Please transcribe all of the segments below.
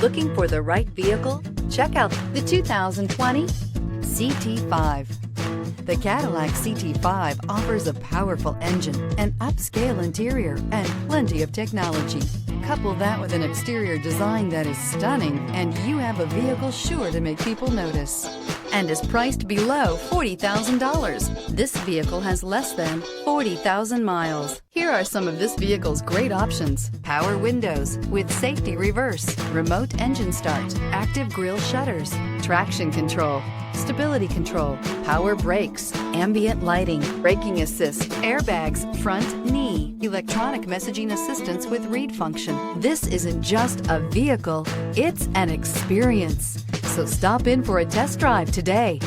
Looking for the right vehicle? Check out the 2020 CT5. The Cadillac CT5 offers a powerful engine, an upscale interior, and plenty of technology. Couple that with an exterior design that is stunning, and you have a vehicle sure to make people notice. And is priced below $40,000. This vehicle has less than 40,000 miles. Here are some of this vehicle's great options: power windows with safety reverse, remote engine start, active grille shutters, traction control, stability control, power brakes, ambient lighting, braking assist, airbags, front knee, electronic messaging assistance with read function. This isn't just a vehicle, it's an experience. So stop in for a test drive today.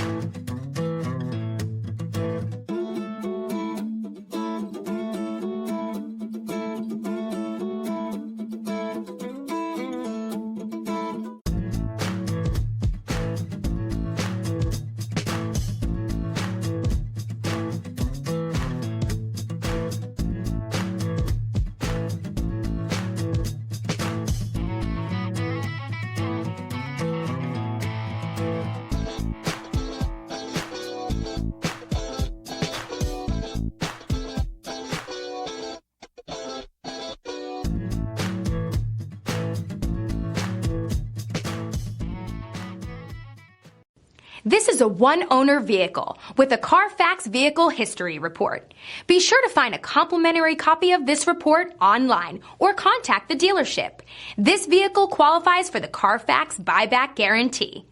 This is a one-owner vehicle with a Carfax Vehicle History Report. Be sure to find a complimentary copy of this report online or contact the dealership. This vehicle qualifies for the Carfax Buyback Guarantee.